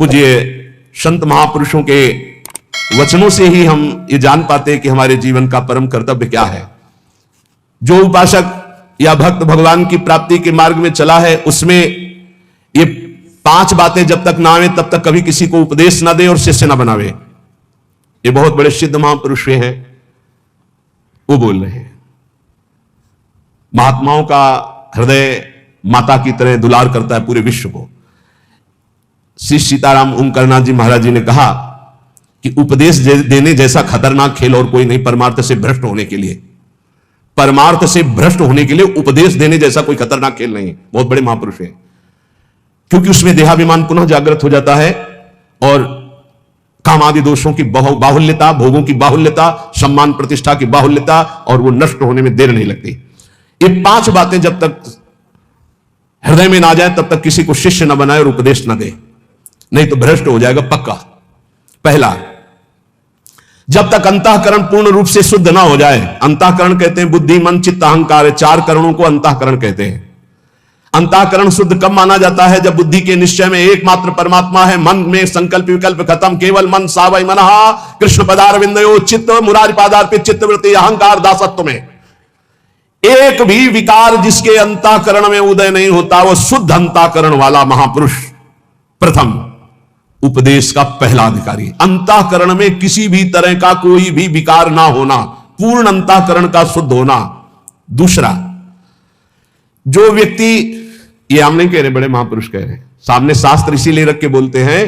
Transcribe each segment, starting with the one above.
पूज्य संत महापुरुषों के वचनों से ही हम ये जान पाते हैं कि हमारे जीवन का परम कर्तव्य क्या है। जो उपासक या भक्त भगवान की प्राप्ति के मार्ग में चला है, उसमें ये 5 बातें जब तक ना आवे तब तक कभी किसी को उपदेश ना दे और शिष्य ना बनावे। ये बहुत बड़े सिद्ध महापुरुष हैं, वो बोल रहे हैं। महात्माओं का हृदय माता की तरह दुलार करता है पूरे विश्व को। श्री सीताराम ओंकारनाथ जी महाराज जी ने कहा कि उपदेश देने जैसा खतरनाक खेल और कोई नहीं परमार्थ से भ्रष्ट होने के लिए। परमार्थ से भ्रष्ट होने के लिए उपदेश देने जैसा कोई खतरनाक खेल नहीं। बहुत बड़े महापुरुष हैं, क्योंकि उसमें देहाभिमान पुनः जागृत हो जाता है और काम आदि दोषों की बाहुल्यता, भोगों की बाहुल्यता, सम्मान प्रतिष्ठा की बाहुल्यता, और वो नष्ट होने में देर नहीं लगती। ये 5 बातें जब तक हृदय में ना जाए तब तक किसी को शिष्य न बनाए और उपदेश न दे, नहीं तो भ्रष्ट हो जाएगा पक्का। पहला, जब तक अंतःकरण पूर्ण रूप से शुद्ध ना हो जाए। अंतःकरण कहते हैं बुद्धि, मन, चित्त, अहंकार, 4 करणों को अंतःकरण कहते हैं। अंतःकरण शुद्ध कब माना जाता है? जब बुद्धि के निश्चय में एकमात्र परमात्मा है, मन में संकल्प विकल्प खत्म, केवल मन सावय मनः कृष्ण पदारविंदयो चित्त मुरारी पादार्पित चित्तवृत्ति अहंकार दासत्व में एक भी विकार जिसके अंतःकरण में उदय नहीं होता, वो शुद्ध अंतःकरण वाला महापुरुष प्रथम उपदेश का पहला अधिकारी। अंतःकरण में किसी भी तरह का कोई भी विकार ना होना, पूर्ण अंतःकरण का शुद्ध होना। दूसरा, जो व्यक्ति, ये हम नहीं कह रहे, बड़े महापुरुष कह रहे हैं, सामने शास्त्र इसीलिए रख के बोलते हैं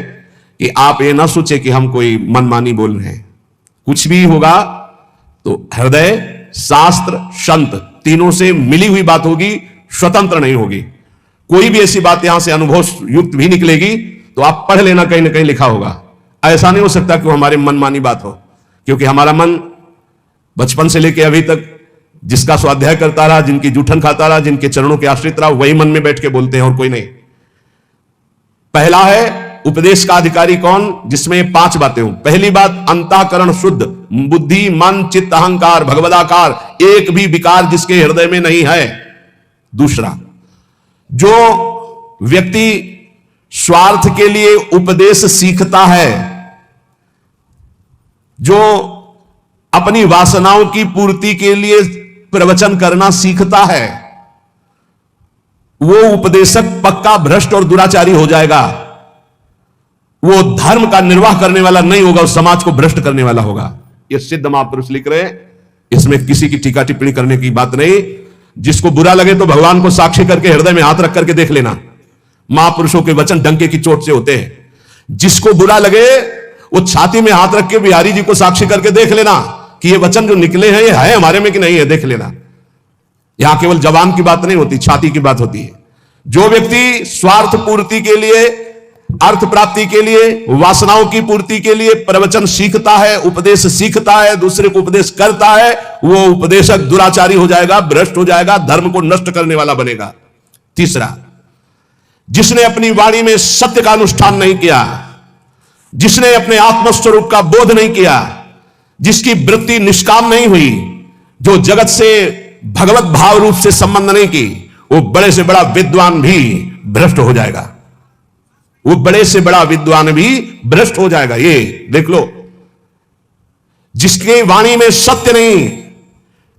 कि आप ये ना सोचे कि हम कोई मनमानी बोल रहे हैं। कुछ भी होगा तो हृदय, शास्त्र, संत तीनों से मिली हुई बात होगी, स्वतंत्र नहीं होगी। कोई भी ऐसी बात यहां से अनुभव युक्त भी निकलेगी तो आप पढ़ लेना, कहीं ना कहीं लिखा होगा। ऐसा नहीं हो सकता कि हमारे मनमानी बात हो, क्योंकि हमारा मन बचपन से लेकर अभी तक जिसका स्वाध्याय करता रहा, जिनकी जूठन खाता रहा, जिनके चरणों के आश्रित रहा, वही मन में बैठ के बोलते हैं और कोई नहीं। पहला है उपदेश का अधिकारी कौन? जिसमें 5 बातें हो। पहली बात, अंतःकरण शुद्ध, बुद्धि, मन, चित्त, अहंकार, भगवदाकार, एक भी विकार जिसके हृदय में नहीं है। दूसरा, जो व्यक्ति स्वार्थ के लिए उपदेश सीखता है, जो अपनी वासनाओं की पूर्ति के लिए प्रवचन करना सीखता है, वो उपदेशक पक्का भ्रष्ट और दुराचारी हो जाएगा। वो धर्म का निर्वाह करने वाला नहीं होगा, उस समाज को भ्रष्ट करने वाला होगा। ये सिद्ध महापुरुष लिख रहे हैं, इसमें किसी की टीका टिप्पणी करने की बात नहीं। जिसको बुरा लगे तो भगवान को साक्षी करके हृदय में हाथ रख करके देख लेना। महापुरुषों के वचन डंके की चोट से होते हैं। जिसको बुरा लगे वो छाती में हाथ रख के बिहारी जी को साक्षी करके देख लेना कि ये वचन जो निकले हैं ये है हमारे में कि नहीं है, देख लेना। यहां केवल जबान की बात नहीं होती, छाती की बात होती है। जो व्यक्ति स्वार्थ पूर्ति के लिए, अर्थ प्राप्ति के लिए, वासनाओं की पूर्ति के लिए प्रवचन सीखता है, उपदेश सीखता है, दूसरे को उपदेश करता है, वो उपदेशक दुराचारी हो जाएगा, भ्रष्ट हो जाएगा, धर्म को नष्ट करने वाला बनेगा। तीसरा, जिसने अपनी वाणी में सत्य का अनुष्ठान नहीं किया, जिसने अपने आत्मस्वरूप का बोध नहीं किया, जिसकी वृत्ति निष्काम नहीं हुई, जो जगत से भगवत भाव रूप से संबंध नहीं की, वो बड़े से बड़ा विद्वान भी भ्रष्ट हो जाएगा। वो बड़े से बड़ा विद्वान भी भ्रष्ट हो जाएगा। ये देख लो, जिसके वाणी में सत्य नहीं,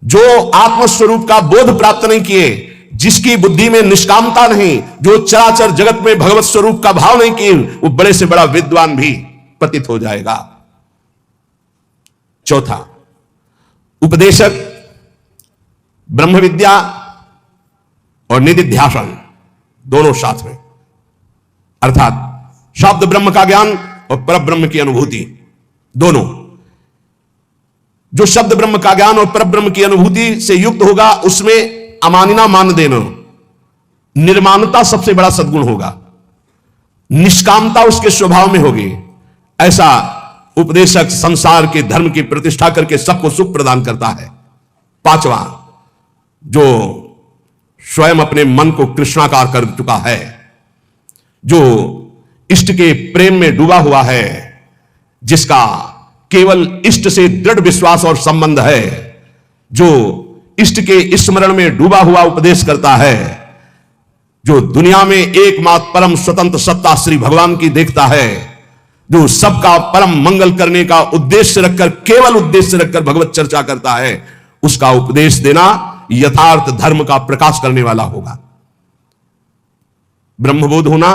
जो आत्मस्वरूप का बोध प्राप्त नहीं किए, जिसकी बुद्धि में निष्कामता नहीं, जो चराचर जगत में भगवत स्वरूप का भाव नहीं किए, वो बड़े से बड़ा विद्वान भी पतित हो जाएगा। चौथा, उपदेशक ब्रह्म विद्या और निधिध्यासन दोनों साथ में, अर्थात शब्द ब्रह्म का ज्ञान और परब्रह्म की अनुभूति दोनों। जो शब्द ब्रह्म का ज्ञान और परब्रह्म की अनुभूति से युक्त होगा, उसमें अमानिना मान देना, निर्माणता सबसे बड़ा सद्गुण होगा, निष्कामता उसके स्वभाव में होगी। ऐसा उपदेशक संसार के धर्म की प्रतिष्ठा करके सबको सुख प्रदान करता है। पांचवा, जो स्वयं अपने मन को कृष्णाकार कर चुका है, जो इष्ट के प्रेम में डूबा हुआ है, जिसका केवल इष्ट से दृढ़ विश्वास और संबंध है, जो इष्ट के स्मरण में डूबा हुआ उपदेश करता है, जो दुनिया में एकमात्र परम स्वतंत्र सत्ता श्री भगवान की देखता है, जो सबका परम मंगल करने का उद्देश्य रखकर, केवल उद्देश्य रखकर भगवत चर्चा करता है, उसका उपदेश देना यथार्थ धर्म का प्रकाश करने वाला होगा। ब्रह्मबोध होना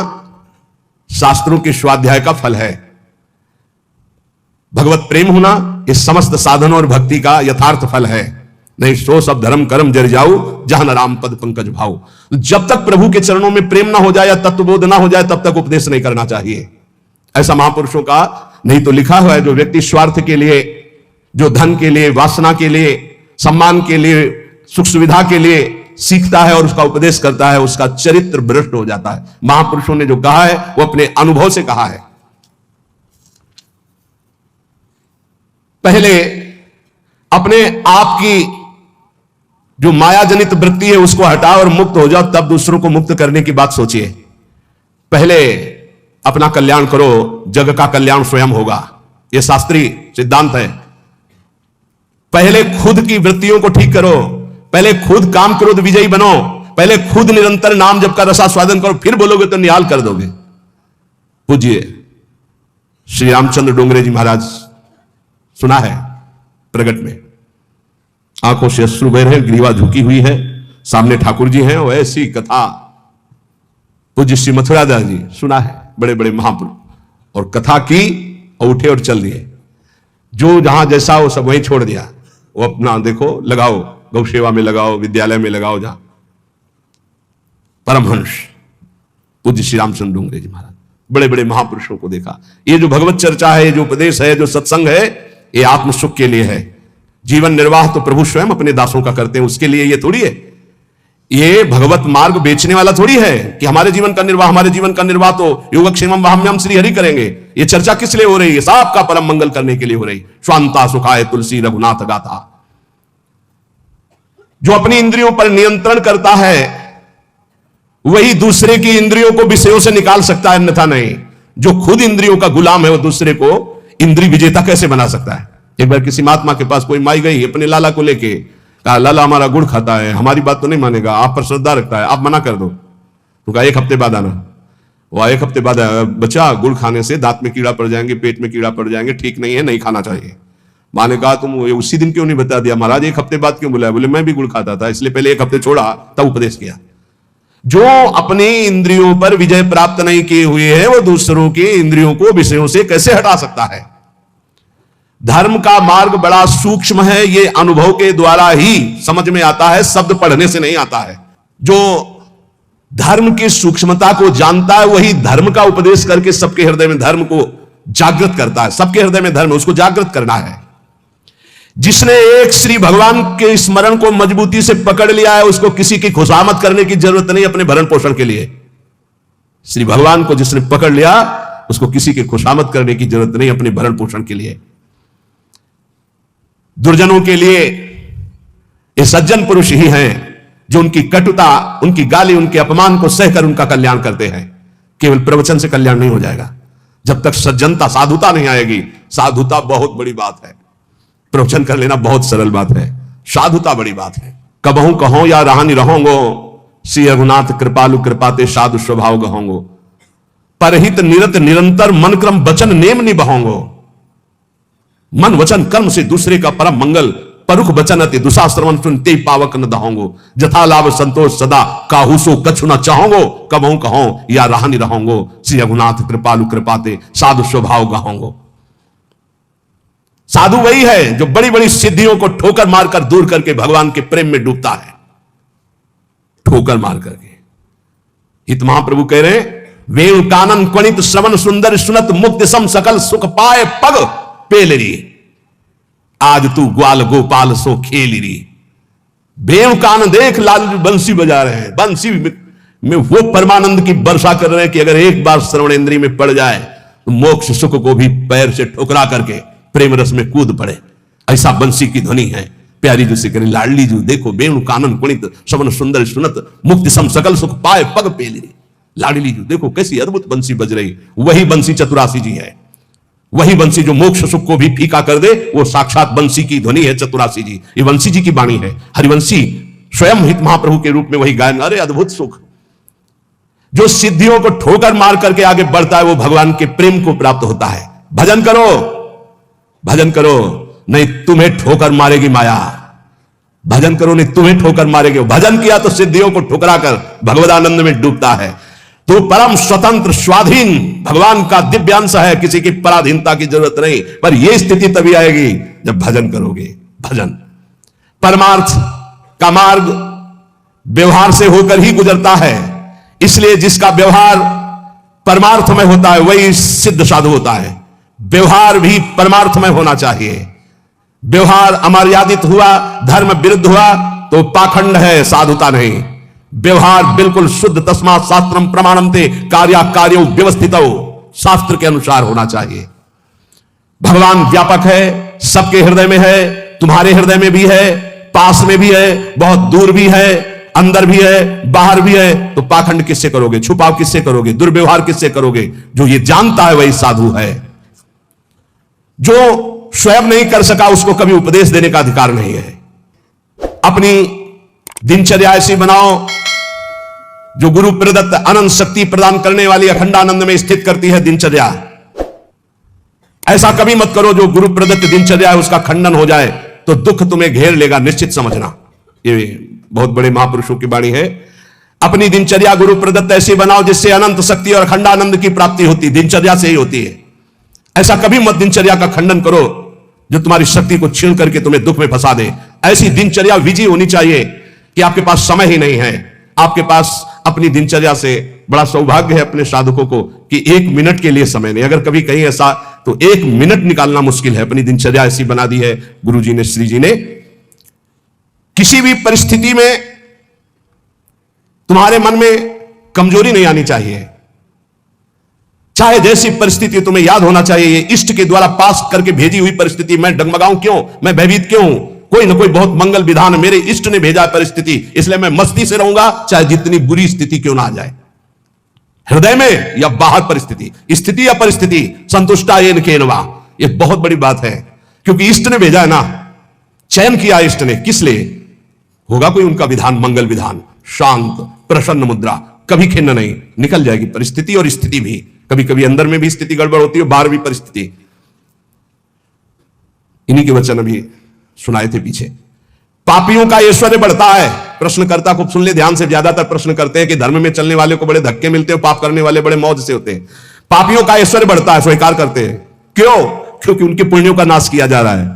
शास्त्रों के स्वाध्याय का फल है। भगवत प्रेम होना इस समस्त साधनों और भक्ति का यथार्थ फल है। नहीं सो सब धर्म कर्म जर जाऊ, जहां राम पद पंकज भाऊ। जब तक प्रभु के चरणों में प्रेम ना हो जाए या तत्वबोध ना हो जाए, तब तक उपदेश नहीं करना चाहिए। ऐसा महापुरुषों का नहीं तो लिखा हुआ है। जो व्यक्ति स्वार्थ के लिए, जो धन के लिए, वासना के लिए, सम्मान के लिए, सुख सुविधा के लिए सीखता है और उसका उपदेश करता है, उसका चरित्र भ्रष्ट हो जाता है। महापुरुषों ने जो कहा है वो अपने अनुभव से कहा है। पहले अपने आप की जो माया जनित वृत्ति है उसको हटाओ और मुक्त हो जाओ, तब दूसरों को मुक्त करने की बात सोचिए। पहले अपना कल्याण करो, जग का कल्याण स्वयं होगा। यह शास्त्रीय सिद्धांत है। पहले खुद की वृत्तियों को ठीक करो, पहले खुद काम क्रोध विजयी बनो, पहले खुद निरंतर नाम जप का रसास्वादन करो, फिर बोलोगे तो निहाल कर दोगे। पूजिए श्री रामचंद्र डोंगरे जी महाराज, सुना है प्रगट में, आंखों से अश्रु बह रहे, ग्रीवा झुकी हुई है, सामने ठाकुर जी हैं, और ऐसी कथा पूज्य श्री मथुरादास जी, सुना है, बड़े बड़े महापुरुष, और कथा की और उठे और चल दिए। जो जहां जैसा वो सब वहीं छोड़ दिया। वो अपना देखो लगाओ, गौ सेवा में लगाओ, विद्यालय में लगाओ, जहां परमहंस पूज्य श्री रामचंद्र डोंगरे जी महाराज, बड़े बड़े महापुरुषों को देखा। ये जो भगवत चर्चा है, ये जो उपदेश है, जो सत्संग है, ये आत्म सुख के लिए है। जीवन निर्वाह तो प्रभु स्वयं अपने दासों का करते हैं, उसके लिए ये थोड़ी है। ये भगवत मार्ग बेचने वाला थोड़ी है कि हमारे जीवन का निर्वाह तो योगक्षेमम वहाम्यम श्री हरि करेंगे। ये चर्चा किस लिए हो रही है? सबका परम मंगल करने के लिए हो रही। स्वांता सुखाय तुलसी रघुनाथ गाथा। जो अपनी इंद्रियों पर नियंत्रण करता है वही दूसरे की इंद्रियों को विषयों से निकाल सकता है, अन्यथा नहीं। जो खुद इंद्रियों का गुलाम है वो दूसरे को इंद्रिय विजेता कैसे बना सकता है? एक बार किसी महात्मा के पास कोई माई गई अपने लाला को लेके, कहा लाला हमारा गुड़ खाता है, हमारी बात तो नहीं मानेगा, आप पर श्रद्धा रखता है, आप मना कर दो। तो कहा 1 हफ्ते बाद आना। वो 1 हफ्ते बाद आया, बच्चा गुड़ खाने से दांत में कीड़ा पड़ जाएंगे, पेट में कीड़ा पड़ जाएंगे, ठीक नहीं है, नहीं खाना चाहिए। माँ ने कहा तुम उसी दिन क्यों नहीं बता दिया? महाराज 1 हफ्ते बाद क्यों बुलाया? बोले मैं भी गुड़ खाता था, इसलिए पहले 1 हफ्ते छोड़ा तब उपदेश किया। जो अपनी इंद्रियों पर विजय प्राप्त नहीं किए हुए हैं वो दूसरों की इंद्रियों को विषयों से कैसे हटा सकता है? धर्म का मार्ग बड़ा सूक्ष्म है, ये अनुभव के द्वारा ही समझ में आता है, शब्द पढ़ने से नहीं आता है। जो धर्म की सूक्ष्मता को जानता है वही धर्म का उपदेश करके सबके हृदय में धर्म को जागृत करता है। सबके हृदय में धर्म, उसको जागृत करना है। जिसने एक श्री भगवान के स्मरण को मजबूती से पकड़ लिया है उसको किसी की खुशामद करने की जरूरत नहीं अपने भरण पोषण के लिए। श्री भगवान को जिसने पकड़ लिया उसको किसी की खुशामद करने की जरूरत नहीं अपने भरण पोषण के लिए। दुर्जनों के लिए ये सज्जन पुरुष ही हैं जो उनकी कटुता, उनकी गाली, उनके अपमान को सहकर उनका कल्याण करते हैं। केवल प्रवचन से कल्याण नहीं हो जाएगा जब तक सज्जनता, साधुता नहीं आएगी। साधुता बहुत बड़ी बात है, प्रवचन कर लेना बहुत सरल बात है, साधुता बड़ी बात है। कबहू कहो या रहानी रहोगो, श्री रघुनाथ कृपालु कृपाते साधु स्वभाव गहोगो। परहित निरत निरंतर मन क्रम वचन नेम निभाओगो। मन वचन कर्म से दूसरे का परम मंगल, परुख वचन अति दुशाश्रवण सुनते पावक न दहोगो। जथा लाभ संतोष सदा काहूसो कछु न चाहोगो। कबहू कहो या रहानी रहोगो, श्री रघुनाथ कृपालु कृपाते साधु स्वभाव गहोगो। साधु वही है जो बड़ी बड़ी सिद्धियों को ठोकर मारकर दूर करके भगवान के प्रेम में डूबता है, ठोकर मार करके। हित महाप्रभु कह रहे वेणु कानन क्वणित श्रवण सुंदर सुनत मुक्ति सम सकल सुख पाए पग पेलरी। आज तू ग्वाल गोपाल सो खेलरी। वेणु कान देख लाल बंसी बजा रहे हैं, बंसी में वो परमानंद की वर्षा कर रहे हैं कि अगर एक बार श्रवण इंद्रिय में पड़ जाए तो मोक्ष सुख को भी पैर से ठुकरा करके प्रेम रस में कूद पड़े। ऐसा बंसी की ध्वनि है। प्यारी जो से करें लाडली जो देखो वेणु कानन कुणित श्रवण सुंदर सुनत मुक्ति सम सकल सुख पाए पग पेलरी। लाडली जो देखो कैसी अद्भुत बंसी बज रही। वही बंसी चतुरासी जी है, वही बंसी जो मोक्ष सुख को भी फीका कर दे, वो साक्षात बंसी की ध्वनि है चतुरासी जी। ये बंसी जी की वाणी है। हरिवंशी स्वयं हित महाप्रभु के रूप में वही गायन। अरे अद्भुत सुख, जो सिद्धियों को ठोकर मार करके आगे बढ़ता है वो भगवान के प्रेम को प्राप्त होता है। भजन करो, भजन करो, नहीं तुम्हें ठोकर मारेगी माया। भजन करो, नहीं तुम्हें ठोकर मारेगी। भजन किया तो सिद्धियों को ठुकराकर भगवदानंद में डूबता है। तो परम स्वतंत्र स्वाधीन भगवान का दिव्यांश है, किसी की पराधीनता की जरूरत नहीं। पर यह स्थिति तभी आएगी जब भजन करोगे। भजन परमार्थ का मार्ग व्यवहार से होकर ही गुजरता है, इसलिए जिसका व्यवहार परमार्थ में होता है वही सिद्ध साधु होता है। व्यवहार भी परमार्थ में होना चाहिए। व्यवहार अमर्यादित हुआ, धर्म विरुद्ध हुआ तो पाखंड है, साधुता नहीं। व्यवहार बिल्कुल शुद्ध, तस्मात् शास्त्रम प्रमाणन्ते कार्या कार्यो व्यवस्थितो, शास्त्र के अनुसार होना चाहिए। भगवान व्यापक है, सबके हृदय में है, तुम्हारे हृदय में भी है, पास में भी है, बहुत दूर भी है, अंदर भी है, बाहर भी है। तो पाखंड किससे करोगे, छुपाव किससे करोगे, दुर्व्यवहार किससे करोगे? जो ये जानता है वही साधु है। जो स्वयं नहीं कर सका उसको कभी उपदेश देने का अधिकार नहीं है। अपनी दिनचर्या ऐसी बनाओ जो गुरु प्रदत्त अनंत शक्ति प्रदान करने वाली अखंडानंद में स्थित करती है दिनचर्या। ऐसा कभी मत करो जो गुरु प्रदत्त दिनचर्या है उसका खंडन हो जाए तो दुख तुम्हें घेर लेगा, निश्चित समझना। ये बहुत बड़े महापुरुषों की वाणी है। अपनी दिनचर्या गुरु प्रदत्त ऐसी बनाओ जिससे अनंत शक्ति और अखंडानंद की प्राप्ति होती, दिनचर्या से ही होती है। ऐसा कभी मत दिनचर्या का खंडन करो जो तुम्हारी शक्ति को छीन करके तुम्हें दुख में फंसा दे। ऐसी दिनचर्या विजयी होनी चाहिए कि आपके पास समय ही नहीं है। आपके पास अपनी दिनचर्या से बड़ा सौभाग्य है अपने साधकों को कि 1 मिनट के लिए समय नहीं। अगर कभी कहीं ऐसा तो 1 मिनट निकालना मुश्किल है। अपनी दिनचर्या ऐसी बना दी है गुरु जी ने, श्री जी ने। किसी भी परिस्थिति में तुम्हारे मन में कमजोरी नहीं आनी चाहिए। चाहे जैसी परिस्थिति, तुम्हें याद होना चाहिए ये इष्ट के द्वारा पास करके भेजी हुई परिस्थिति। मैं डगमगाऊं क्यों, मैं भयभीत क्यों हूं? कोई ना कोई बहुत मंगल विधान मेरे इष्ट ने भेजा परिस्थिति, इसलिए मैं मस्ती से रहूंगा चाहे जितनी बुरी स्थिति क्यों ना आ जाए। हृदय में या बाहर परिस्थिति, स्थिति या परिस्थिति, संतुष्टा येन केनवा, ये बहुत बड़ी बात है। क्योंकि इष्ट ने भेजा है ना, चयन किया इष्ट ने, किस लिए? होगा कोई उनका विधान, मंगल विधान। शांत प्रसन्न मुद्रा, कभी खिन्न नहीं, निकल जाएगी परिस्थिति और स्थिति भी। कभी कभी अंदर में भी स्थिति गड़बड़ होती है, बाहर भी परिस्थिति। इन्हीं के वचन अभी सुनाए थे पीछे। पापियों का ऐश्वर्य बढ़ता है। प्रश्नकर्ता को सुन ले ध्यान से। ज्यादातर प्रश्न करते हैं कि धर्म में चलने वाले को बड़े धक्के मिलते हैं, पाप करने वाले बड़े मौज से होते हैं। पापियों का ऐश्वर्य बढ़ता है, स्वीकार करते हैं। क्यों? क्योंकि उनके पुण्यों का नाश किया जा रहा है।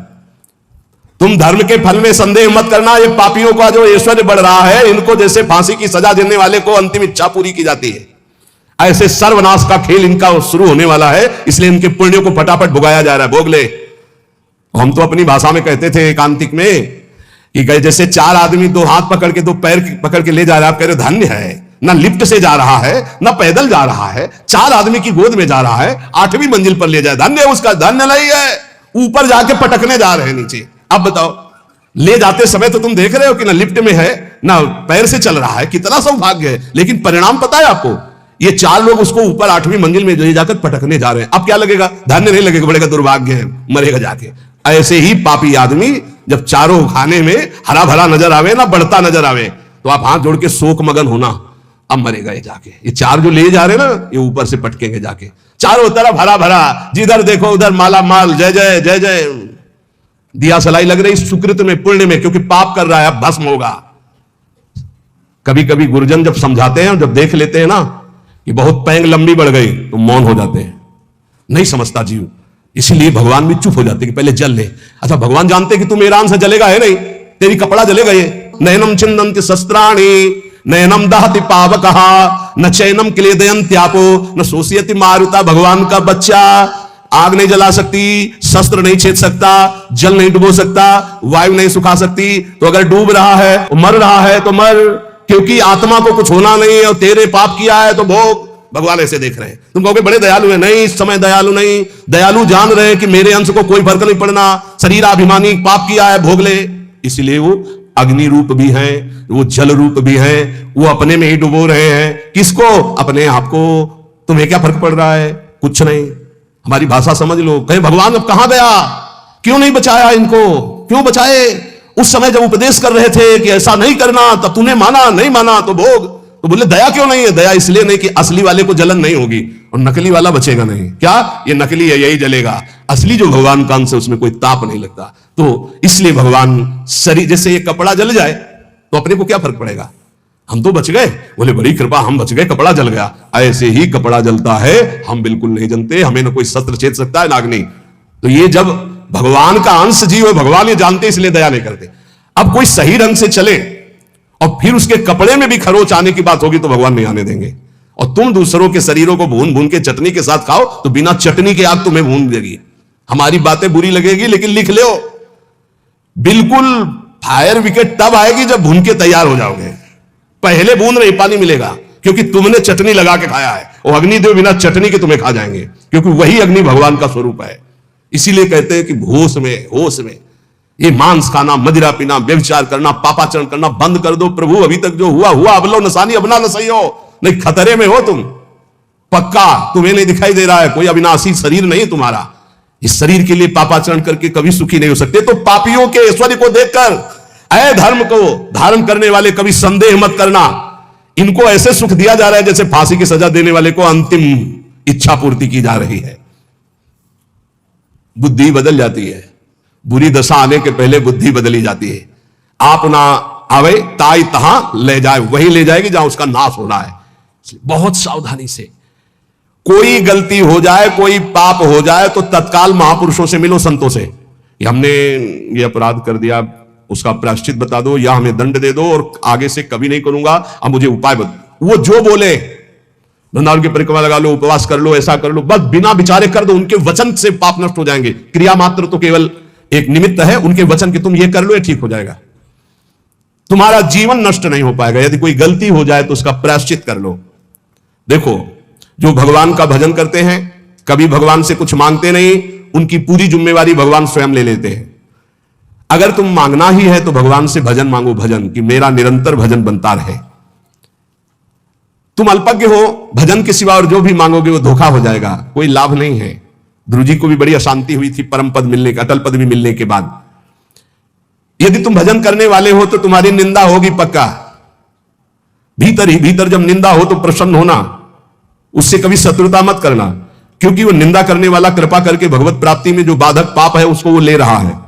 तुम धर्म के फल में संदेह मत करना। ये पापियों का जो ऐश्वर्य बढ़ रहा है, इनको जैसे फांसी की सजा देने वाले को अंतिम इच्छा पूरी की जाती है, ऐसे सर्वनाश का खेल इनका शुरू होने वाला है। इसलिए इनके पुण्यों को फटाफट भुगाया जा रहा है। भोग ले। हम तो अपनी भाषा में कहते थे एकांतिक में कि जैसे 4 आदमी 2 हाथ पकड़ के 2 पैर पकड़ के ले जा रहा है। आप कह रहे धन्य है, ना लिफ्ट से जा रहा है, ना पैदल जा रहा है, 4 आदमी की गोद में जा रहा है, 8वीं मंजिल पर ले जाए, धन्य है उसका। धन्य नहीं है, ऊपर जाके पटकने जा रहे हैं नीचे। अब बताओ, ले जाते समय तो तुम देख रहे हो कि ना लिफ्ट में है ना पैर से चल रहा है, कितना सौभाग्य है। लेकिन परिणाम पता है आपको? ये 4 लोग उसको ऊपर 8वीं मंजिल में ले जाकर पटकने जा रहे हैं। अब क्या लगेगा? धन्य नहीं लगेगा, बड़ेगा दुर्भाग्य है, मरेगा जाके। ऐसे ही पापी आदमी जब चारों खाने में हरा भरा नजर आवे ना, बढ़ता नजर आवे, तो आप हाथ जोड़ के शोक मगन होना, अब मरेगा ये जाके। ये 4 जो ले जा रहे ना, ये ऊपर से पटकेंगे जाके। चारों तरफ हरा भरा, जिधर देखो उधर माला माल, जय जय जय जय। दिया सलाई लग रही सुकृत में, पुण्य में, क्योंकि पाप कर रहा है, अब भस्म होगा। कभी कभी गुरुजन जब समझाते हैं, जब देख लेते हैं ना कि बहुत पैंग लंबी बढ़ गई, तो मौन हो जाते हैं। नहीं समझता जीव, इसीलिए भगवान भी चुप हो जाते कि पहले जल ले। अच्छा, भगवान जानते कि तुम ईरान से जलेगा है नहीं, तेरी कपड़ा जलेगा ये। नयनम छिन्दन्ति शस्त्राणि नयनम दहति पावकः न चैनम क्लेदयन्त्यापो न शोषयति मारुता। भगवान का बच्चा आग नहीं जला सकती, शस्त्र नहीं छेद सकता, जल नहीं डुबो सकता, वायु नहीं सुखा सकती। तो अगर डूब रहा है, मर रहा है तो मर, क्योंकि आत्मा को कुछ होना नहीं है और तेरे पाप किया है तो भोग। भगवान ऐसे देख रहे हैं। तुम कहोगे बड़े दयालु है, नहीं, इस समय दयालु नहीं। दयालु जान रहे हैं कि मेरे अंश को कोई फर्क नहीं पड़ना, शरीराभिमानी पाप किया है, भोग ले। इसलिए वो अग्नि रूप भी हैं, वो जल रूप भी हैं, वो अपने में ही डुबो रहे हैं। किसको? अपने आप को। तुम्हें क्या फर्क पड़ रहा है? कुछ नहीं। हमारी भाषा समझ लो। कहे भगवान अब कहां गया, क्यों नहीं बचाया इनको, क्यों बचाए? उस समय जब उपदेश कर रहे थे कि ऐसा नहीं करना, तब तूने माना, नहीं माना तो भोग। तो बोले दया क्यों नहीं है? दया इसलिए नहीं कि असली वाले को जलन नहीं होगी और नकली वाला बचेगा नहीं। क्या ये नकली है यही जलेगा, असली जो भगवान का अंश है उसमें कोई ताप नहीं लगता। तो इसलिए भगवान शरीर, जैसे ये कपड़ा जल जाए तो अपने को क्या फर्क पड़ेगा, हम तो बच गए, बोले बड़ी कृपा हम बच गए, कपड़ा जल गया। ऐसे ही कपड़ा जलता है, हम बिल्कुल नहीं जनते, हमें ना कोई शस्त्र छेद सकता है नाग नहीं। तो ये जब भगवान का अंश जीव है, भगवान ये जानते इसलिए दया नहीं करते। अब कोई सही ढंग से चले और फिर उसके कपड़े में भी खरोच आने की बात होगी तो भगवान नहीं आने देंगे। और तुम दूसरों के शरीरों को भून भून के चटनी के साथ खाओ तो बिना चटनी के आग तुम्हें भून देगी। हमारी बातें बुरी लगेगी लेकिन लिख लो, बिल्कुल फायर विकेट तब आएगी जब भून के तैयार हो जाओगे। पहले बूंद नहीं पानी मिलेगा क्योंकि तुमने चटनी लगा के खाया है, और अग्निदेव बिना चटनी के तुम्हें खा जाएंगे क्योंकि वही अग्नि भगवान का स्वरूप है। इसीलिए कहते हैं कि होश में ये मांस खाना, मदिरा पीना, व्यभिचार करना, पापाचरण करना बंद कर दो। प्रभु अभी तक जो हुआ हुआ, अब लो नसानी, अब ना नसई हो, नहीं खतरे में हो तुम पक्का। तुम्हें नहीं दिखाई दे रहा है, कोई अविनाशी शरीर नहीं तुम्हारा। इस शरीर के लिए पापाचरण करके कभी सुखी नहीं हो सकते। तो पापियों के ऐश्वर्य को देखकर, अधर्म को धारण करने वाले कभी संदेह मत करना, इनको ऐसे सुख दिया जा रहा है जैसे फांसी की सजा देने वाले को अंतिम इच्छा पूर्ति की जा रही है। बुद्धि बदल जाती है, बुरी दशा आने के पहले बुद्धि बदली जाती है। आप ना आवे ताई तहां ले जाए, वही ले जाएगी जहां उसका नाश होना है। बहुत सावधानी से, कोई गलती हो जाए, कोई पाप हो जाए तो तत्काल महापुरुषों से मिलो, संतों से। हमने ये अपराध कर दिया, उसका प्रायश्चित बता दो या हमें दंड दे दो और आगे से कभी नहीं करूंगा, अब मुझे उपाय बता। वो जो बोले, वृंदावन की परिक्रमा लगा लो, उपवास कर लो, ऐसा कर लो, बस बिना विचारे कर दो। उनके वचन से पाप नष्ट हो जाएंगे। क्रिया मात्र तो केवल एक निमित्त है, उनके वचन की तुम ये कर लो, ये ठीक हो जाएगा। तुम्हारा जीवन नष्ट नहीं हो पाएगा। यदि कोई गलती हो जाए तो उसका प्रायश्चित कर लो। देखो, जो भगवान का भजन करते हैं, कभी भगवान से कुछ मांगते नहीं, उनकी पूरी जिम्मेवारी भगवान स्वयं ले लेते हैं। अगर तुम मांगना ही है तो भगवान से भजन मांगो, भजन कि मेरा निरंतर भजन बनता रहे। तुम अल्पज्ञ हो, भजन के सिवा और जो भी मांगोगे वो धोखा हो जाएगा, कोई लाभ नहीं है। ध्रुव जी को भी बड़ी अशांति हुई थी परम पद मिलने, अटल पद भी मिलने के बाद। यदि तुम भजन करने वाले हो तो तुम्हारी निंदा होगी पक्का। भीतर ही भीतर जब निंदा हो तो प्रसन्न होना, उससे कभी शत्रुता मत करना, क्योंकि वो निंदा करने वाला कृपा करके भगवत प्राप्ति में जो बाधक पाप है उसको वो ले रहा है।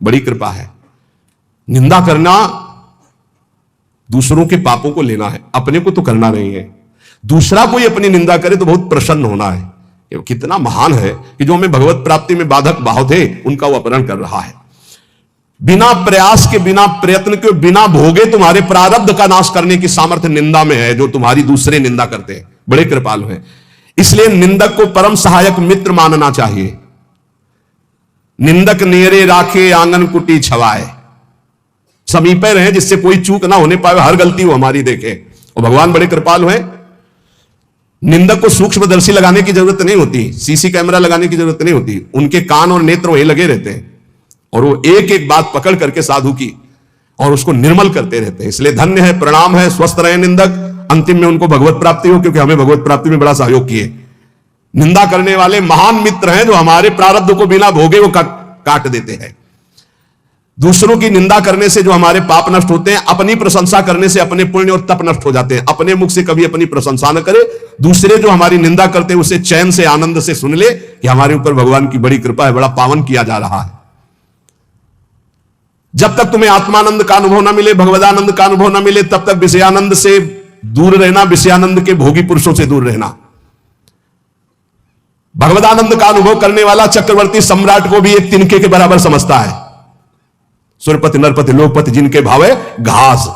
बड़ी कृपा है। निंदा करना दूसरों के पापों को लेना है, अपने को तो करना नहीं है। दूसरा कोई अपनी निंदा करे तो बहुत प्रसन्न होना है। ये कितना महान है कि जो हमें भगवत प्राप्ति में बाधक भाव थे उनका वो अपहरण कर रहा है। बिना प्रयास के, बिना प्रयत्न के, बिना भोगे तुम्हारे प्रारब्ध का नाश करने की सामर्थ्य निंदा में है, जो तुम्हारी दूसरे निंदा करते हैं। बड़े कृपालु हैं। इसलिए निंदक को परम सहायक मित्र मानना चाहिए। निंदक नेरे राखे आंगन कुटी छवाए, समीपे रहे जिससे कोई चूक ना होने पाए, हर गलती वो हमारी देखे। और भगवान बड़े कृपालु हैं। निंदक को सूक्ष्मदर्शी लगाने की जरूरत नहीं होती, सीसी कैमरा लगाने की जरूरत नहीं होती। उनके कान और नेत्र वहीं लगे रहते हैं और वो एक एक बात पकड़ करके साधु की और उसको निर्मल करते रहते हैं। इसलिए धन्य है, प्रणाम है, स्वस्थ रहे निंदक। अंतिम में उनको भगवत प्राप्ति हो, क्योंकि हमें भगवत प्राप्ति में बड़ा सहयोग किए। निंदा करने वाले महान मित्र हैं जो हमारे प्रारब्ध को बिना भोगे वो काट देते हैं। दूसरों की निंदा करने से जो हमारे पाप नष्ट होते हैं, अपनी प्रशंसा करने से अपने पुण्य और तप नष्ट हो जाते हैं। अपने मुख से कभी अपनी प्रशंसा न करे, दूसरे जो हमारी निंदा करते हैं उसे चैन से, आनंद से सुन ले कि हमारे ऊपर भगवान की बड़ी कृपा है, बड़ा पावन किया जा रहा है। जब तक तुम्हें आत्मानंद का अनुभव न मिले, भगवदानंद का अनुभव न मिले, तब तक विषयानंद से दूर रहना, विषयानंद के भोगी पुरुषों से दूर रहना। भगवदानंद का अनुभव करने वाला चक्रवर्ती सम्राट को भी एक तिनके के बराबर समझता है। सुरपति नरपति लोकपति जिनके भावे घास।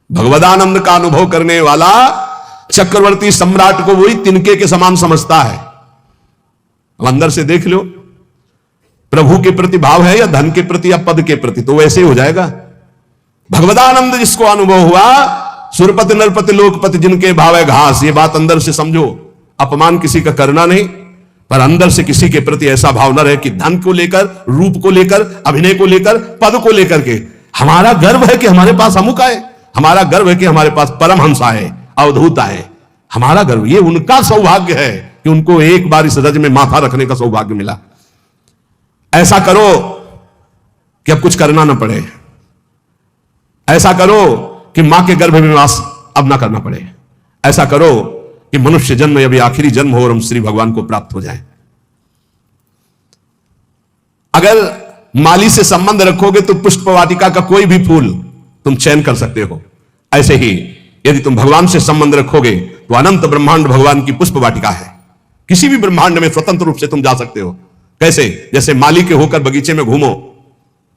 भगवदानंद का अनुभव करने वाला चक्रवर्ती सम्राट को वही तिनके के समान समझता है। अब अंदर से देख लो, प्रभु के प्रति भाव है या धन के प्रति या पद के प्रति, तो वैसे ही हो जाएगा। भगवदानंद जिसको अनुभव हुआ, सुरपति नरपति लोकपति जिनके भाव है घास, ये बात अंदर से समझो। अपमान किसी का करना नहीं, पर अंदर से किसी के प्रति ऐसा भाव न रहे कि धन को लेकर, रूप को लेकर, अभिनय को लेकर, पद को लेकर के हमारा गर्व है कि हमारे पास अमुक आए, हमारा गर्व है कि हमारे पास परमहंस आए, अवधूत आए। हमारा गर्व, ये उनका सौभाग्य है कि उनको एक बार इस रज में माथा रखने का सौभाग्य मिला। ऐसा करो कि अब कुछ करना ना पड़े। ऐसा करो कि मां के गर्भ में वास अब ना करना पड़े। ऐसा करो कि मनुष्य जन्म अभी आखिरी जन्म हो और हम श्री भगवान को प्राप्त हो जाएं। अगर माली से संबंध रखोगे तो पुष्प वाटिका का कोई भी फूल तुम चयन कर सकते हो। ऐसे ही यदि तुम भगवान से संबंध रखोगे तो अनंत ब्रह्मांड भगवान की पुष्प वाटिका है। किसी भी ब्रह्मांड में स्वतंत्र रूप से तुम जा सकते हो। कैसे? जैसे माली के होकर बगीचे में घूमो,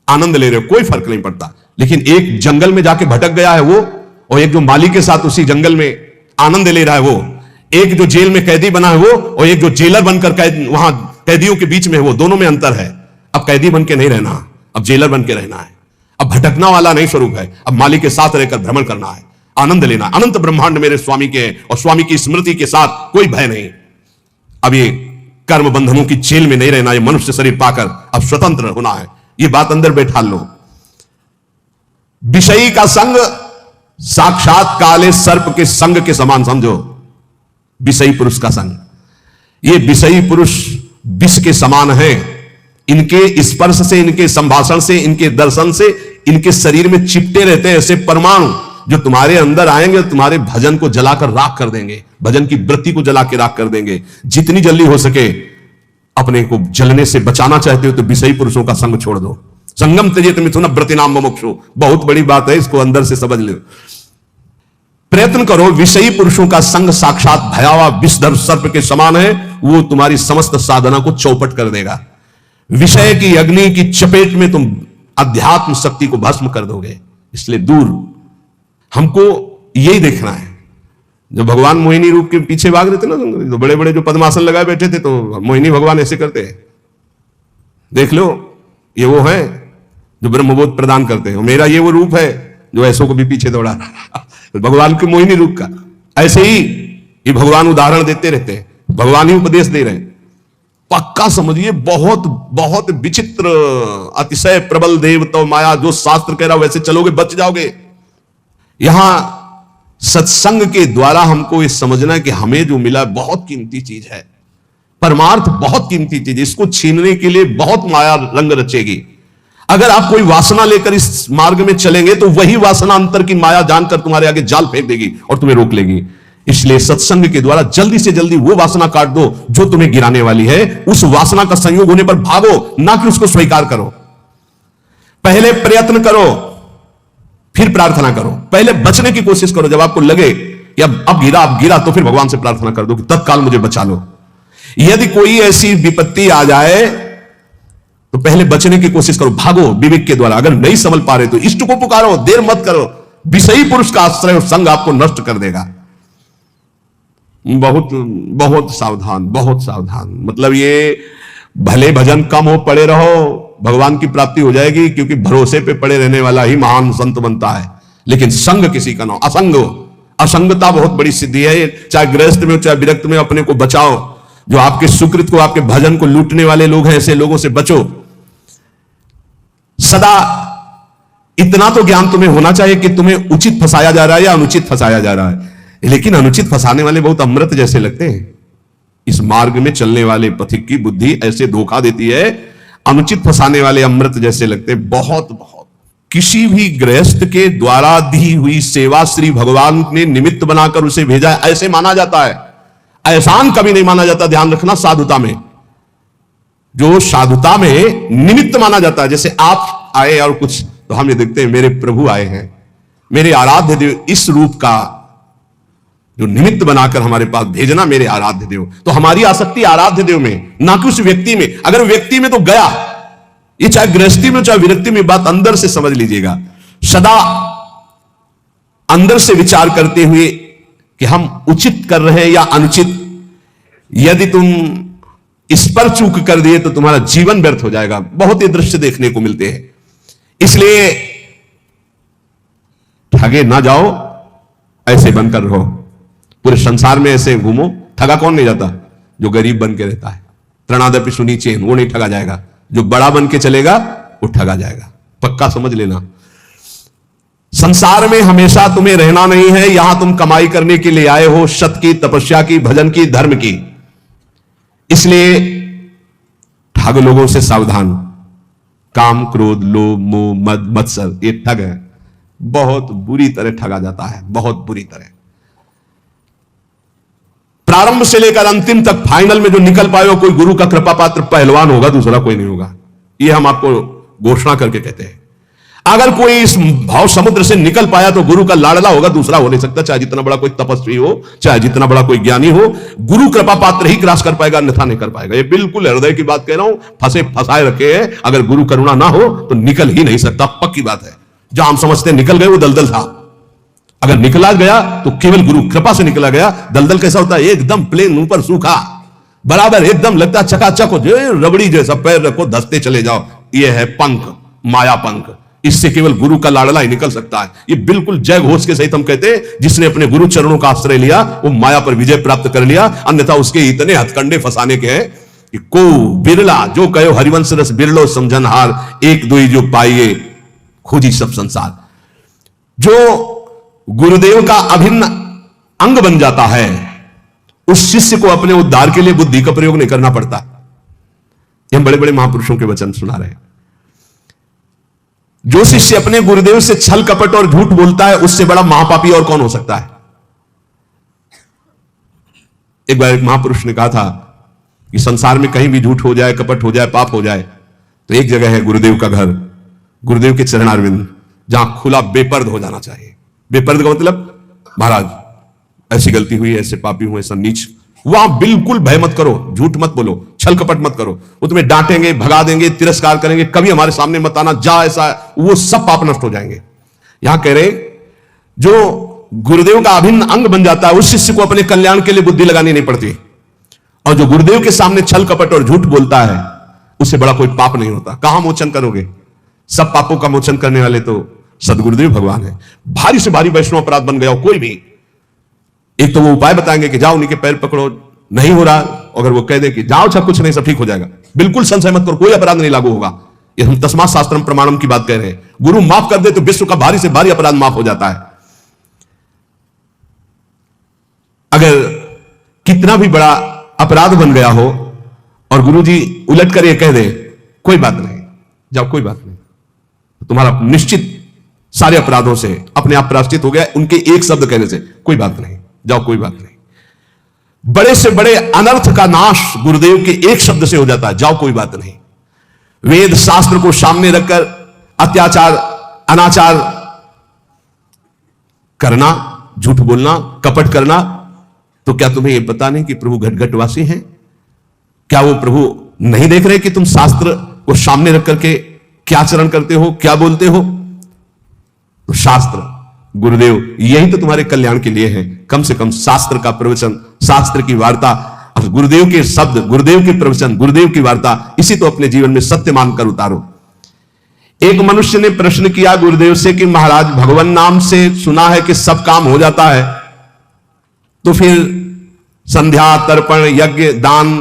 आनंद ले रहे हो, कोई फर्क नहीं पड़ता। लेकिन एक जंगल में जाके भटक गया है वो, और एक जो माली के साथ उसी जंगल में आनंद ले रहा है वो, एक जो जेल में कैदी बना है वो, और एक जो जेलर बनकर वहां कैदियों के बीच में है वो, दोनों में अंतर है। अब कैदी बन के नहीं रहना, अब जेलर बन के रहना है। अब भटकना वाला नहीं स्वरूप है, अब माली के साथ रहकर भ्रमण करना है, आनंद लेना। अनंत ब्रह्मांड मेरे स्वामी के, और स्वामी की स्मृति के साथ कोई भय नहीं। अब ये कर्म बंधनों की जेल में नहीं रहना, ये मनुष्य शरीर पाकर अब स्वतंत्र होना है। ये बात अंदर बैठा लो। विषयी का संग साक्षात काले सर्प के संग के समान समझो। विषयी पुरुष का संग, ये विषयी पुरुष विष के समान है। इनके स्पर्श से, इनके संभाषण से, इनके दर्शन से इनके शरीर में चिपटे रहते हैं ऐसे परमाणु, जो तुम्हारे अंदर आएंगे, तुम्हारे भजन को जलाकर राख कर देंगे, भजन की वृत्ति को जला के राख कर देंगे। जितनी जल्दी हो सके अपने को जलने से बचाना चाहते हो तो विषयी पुरुषों का संग छोड़ दो। संगम त्यजेत मिथुन व्रतिनाम मुमुक्षु, बहुत बड़ी बात है, इसको अंदर से समझ लो। प्रयत्न करो। विषयी पुरुषों का संग साक्षात भयावह विषधर सर्प के समान है। वो तुम्हारी समस्त साधना को चौपट कर देगा। विषय की अग्नि की चपेट में तुम अध्यात्म शक्ति को भस्म कर दोगे। इसलिए दूर हमको यही देखना है। जब भगवान मोहिनी रूप के पीछे भाग रहे थे ना, तो बड़े बड़े जो पद्मासन लगाए बैठे थे, तो मोहिनी भगवान ऐसे करते हैं, देख लो, ये वो है जो ब्रह्मबोध प्रदान करते हैं। मेरा ये वो रूप है जो ऐसों को भी पीछे दौड़ा भगवान के मोहिनी रूप का। ऐसे ही ये भगवान उदाहरण देते रहते हैं, भगवान ही उपदेश दे रहे हैं। पक्का समझिए, बहुत बहुत विचित्र, अतिशय प्रबल देव तो माया, जो शास्त्र कह रहा वैसे चलोगे बच जाओगे। यहां सत्संग के द्वारा हमको ये समझना है कि हमें जो मिला बहुत कीमती चीज है। परमार्थ बहुत कीमती चीज है, इसको छीनने के लिए बहुत माया रंग रचेगी। अगर आप कोई वासना लेकर इस मार्ग में चलेंगे तो वही वासना अंतर की माया जानकर तुम्हारे आगे जाल फेंक देगी और तुम्हें रोक लेगी। इसलिए सत्संग के द्वारा जल्दी से जल्दी वो वासना काट दो जो तुम्हें गिराने वाली है। उस वासना का संयोग होने पर भागो, ना कि उसको स्वीकार करो। पहले प्रयत्न करो, फिर प्रार्थना करो। पहले बचने की कोशिश करो। जब आपको लगे कि अब गिरा तो फिर भगवान से प्रार्थना कर दो कि तत्काल मुझे बचा लो। यदि कोई ऐसी विपत्ति आ जाए तो पहले बचने की कोशिश करो, भागो विवेक के द्वारा। अगर नहीं संभल पा रहे तो इष्ट को पुकारो, देर मत करो। विषयी पुरुष का आश्रय और संग आपको नष्ट कर देगा। बहुत बहुत सावधान, बहुत सावधान। मतलब ये भले भजन कम हो, पड़े रहो, भगवान की प्राप्ति हो जाएगी, क्योंकि भरोसे पे पड़े रहने वाला ही महान संत बनता है। लेकिन संग किसी का ना हो, असंग हो। असंगता बहुत बड़ी सिद्धि है। चाहे गृहस्थ में हो चाहे विरक्त में, अपने को बचाओ। जो आपके सुकृत को, आपके भजन को लूटने वाले लोग हैं, ऐसे लोगों से बचो। सदा इतना तो ज्ञान तुम्हें होना चाहिए कि तुम्हें उचित फंसाया जा रहा है या अनुचित फंसाया जा रहा है। लेकिन अनुचित फंसाने वाले बहुत अमृत जैसे लगते हैं। इस मार्ग में चलने वाले पथिक की बुद्धि ऐसे धोखा देती है, अनुचित फंसाने वाले अमृत जैसे लगते हैं। बहुत बहुत किसी भी गृहस्थ के द्वारा दी हुई सेवा श्री भगवान ने निमित्त बनाकर उसे भेजा है, ऐसे माना जाता है। एहसान कभी नहीं माना जाता। ध्यान रखना, साधुता में, जो साधुता में निमित्त माना जाता है। जैसे आप आए और कुछ, तो हम ये देखते हैं मेरे प्रभु आए हैं, मेरे आराध्य देव, इस रूप का जो निमित्त बनाकर हमारे पास भेजना मेरे आराध्य देव। तो हमारी आसक्ति आराध्य देव में, ना कि उस व्यक्ति में। अगर व्यक्ति में तो गया, ये चाहे गृहस्थी में चाहे विरक्ति में, बात अंदर से समझ लीजिएगा। सदा अंदर से विचार करते हुए कि हम उचित कर रहे हैं या अनुचित। यदि तुम इस पर चूक कर दिए तो तुम्हारा जीवन व्यर्थ हो जाएगा। बहुत ही दृश्य देखने को मिलते हैं। इसलिए ठगे ना जाओ, ऐसे बनकर रहो। पूरे संसार में ऐसे घूमो। ठगा कौन नहीं जाता? जो गरीब बन के रहता है। त्रणादपि सुनीचेन, वो नहीं ठगा जाएगा। जो बड़ा बन के चलेगा वो ठगा जाएगा। पक्का समझ लेना। संसार में हमेशा तुम्हें रहना नहीं है। यहां तुम कमाई करने के लिए आए हो, सत की, तपस्या की, भजन की, धर्म की। इसलिए ठग लोगों से सावधान। काम, क्रोध, लोभ, मोह, मद, मत्सर, ये ठग है। बहुत बुरी तरह ठगा जाता है, बहुत बुरी तरह। प्रारंभ से लेकर अंतिम तक फाइनल में जो निकल पाए, कोई गुरु का कृपा पात्र पहलवान होगा, दूसरा कोई नहीं होगा। यह हम आपको घोषणा करके कहते हैं। अगर कोई इस भाव समुद्र से निकल पाया तो गुरु का लाडला होगा, दूसरा हो नहीं सकता, चाहे जितना बड़ा कोई तपस्वी हो, चाहे जितना बड़ा कोई ज्ञानी हो। गुरु कृपा पात्र ही क्रॉस कर पाएगा, अन्यथा नहीं कर पाएगा। ये बिल्कुल हृदय की बात कह रहा हूं, फंसे फंसाए रखे हैं। अगर गुरु करुणा ना हो तो निकल ही नहीं सकता, पक्की बात है। जहां हम समझते निकल गए वो दलदल था, अगर निकला गया तो केवल गुरु कृपा से निकला गया। दलदल कैसा होता है? एकदम प्लेन, ऊपर सूखा, बराबर एकदम लगता चकाचक हो, रबड़ी जैसा, पैर रखो धसते चले जाओ। यह है पंख, माया पंख। इससे केवल गुरु का लाडला ही निकल सकता है। ये बिल्कुल जय घोष के सहित हम कहते हैं, जिसने अपने गुरु चरणों का आश्रय लिया वो माया पर विजय प्राप्त कर लिया। अन्यथा उसके इतने हथकंडे फंसाने के हैं कि को बिरला जो कहो हरिवंश रस बिरलो समझनहार, एक दो जो पाइए खोजी सब संसार। जो गुरुदेव का अभिन्न अंग बन जाता है, उस शिष्य को अपने उद्धार के लिए बुद्धि का प्रयोग नहीं करना पड़ता। हम बड़े बड़े महापुरुषों के वचन सुना रहे हैं। जो शिष्य अपने गुरुदेव से छल कपट और झूठ बोलता है, उससे बड़ा महापापी और कौन हो सकता है? एक बार एक महापुरुष ने कहा था कि संसार में कहीं भी झूठ हो जाए, कपट हो जाए, पाप हो जाए, तो एक जगह है गुरुदेव का घर, गुरुदेव के चरणारविंद, जहां खुला बेपर्द हो जाना चाहिए। बेपर्द का मतलब, महाराज ऐसी गलती हुई, ऐसे पापी हुए, ऐसा नीच, वहां बिल्कुल भय मत करो, झूठ मत बोलो, छल कपट मत करो। वो तुम्हें डांटेंगे, भगा देंगे, तिरस्कार करेंगे, कभी हमारे सामने मत आना, जा ऐसा, वो सब पाप नष्ट हो जाएंगे। यहां कह रहे जो गुरुदेव का अभिन्न अंग बन जाता है, उस शिष्य को अपने कल्याण के लिए बुद्धि लगानी नहीं पड़ती। और जो गुरुदेव के सामने छल कपट और झूठ बोलता है, उससे बड़ा कोई पाप नहीं होता। कहां मोचन करोगे? सब पापों का मोचन करने वाले तो सदगुरुदेव भगवान है। भारी से भारी वैष्णव अपराध बन गया हो कोई भी, एक तो वो उपाय बताएंगे कि जाओ उन्हीं के पैर पकड़ो, नहीं हो रहा, अगर वो कह दे कि जाओ अच्छा कुछ नहीं सब ठीक हो जाएगा, बिल्कुल संशय मत करो, कोई अपराध नहीं लागू होगा। ये हम तस्मात् शास्त्रम प्रमाणम की बात कह रहे हैं। गुरु माफ कर दे तो विश्व का भारी से भारी अपराध माफ हो जाता है। अगर कितना भी बड़ा अपराध बन गया हो और गुरु जी उलट कर ये कह दे कोई बात नहीं, जाओ कोई बात नहीं, तुम्हारा निश्चित सारे अपराधों से अपने आप प्रायश्चित हो गया उनके एक शब्द कहने से, कोई बात नहीं, जाओ कोई बात नहीं। बड़े से बड़े अनर्थ का नाश गुरुदेव के एक शब्द से हो जाता है, जाओ कोई बात नहीं। वेद शास्त्र को सामने रखकर अत्याचार, अनाचार करना, झूठ बोलना, कपट करना, तो क्या तुम्हें यह पता नहीं कि प्रभु घटघटवासी हैं? क्या वो प्रभु नहीं देख रहे कि तुम शास्त्र को सामने रख करके क्या आचरण करते हो, क्या बोलते हो? तो शास्त्र, गुरुदेव यही तो तुम्हारे कल्याण के लिए है। कम से कम शास्त्र का प्रवचन, शास्त्र की वार्ता, गुरुदेव के शब्द, गुरुदेव के प्रवचन, गुरुदेव की वार्ता, इसी तो अपने जीवन में सत्य मानकर उतारो। एक मनुष्य ने प्रश्न किया गुरुदेव से कि महाराज, भगवान नाम से सुना है कि सब काम हो जाता है, तो फिर संध्या, तर्पण, यज्ञ, दान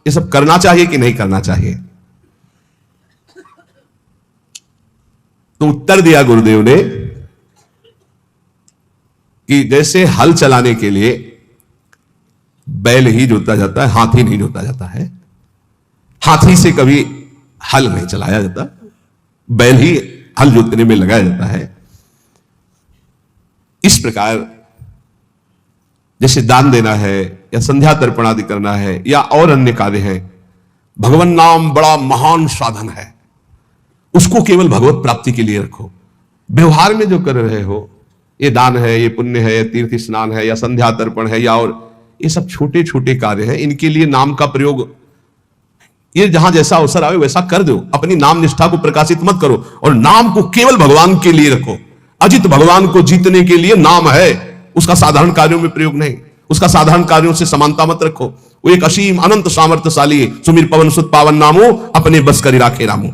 ये सब करना चाहिए कि नहीं करना चाहिए? तो उत्तर दिया गुरुदेव ने कि जैसे हल चलाने के लिए बैल ही जोता जाता है, हाथी नहीं जोता जाता है। हाथी से कभी हल नहीं चलाया जाता, बैल ही हल जोतने में लगाया जाता है। इस प्रकार जैसे दान देना है या संध्या तर्पण आदि करना है या और अन्य कार्य है, भगवान नाम बड़ा महान साधन है, उसको केवल भगवत प्राप्ति के लिए रखो। व्यवहार में जो कर रहे हो, ये दान है, ये पुण्य है, ये तीर्थ स्नान है, या संध्या तर्पण है, या और ये सब छोटे छोटे कार्य हैं, इनके लिए नाम का प्रयोग, ये जहां जैसा अवसर आवे वैसा कर दो। अपनी नाम निष्ठा को प्रकाशित मत करो और नाम को केवल भगवान के लिए रखो। अजित भगवान को जीतने के लिए नाम है, उसका साधारण कार्यों में प्रयोग नहीं, उसका साधारण कार्यों से समानता मत रखो। वो एक असीम अनंत सामर्थ्यशाली सुमिर पवन सुत पावन नामो अपने बस करी राखे रामो।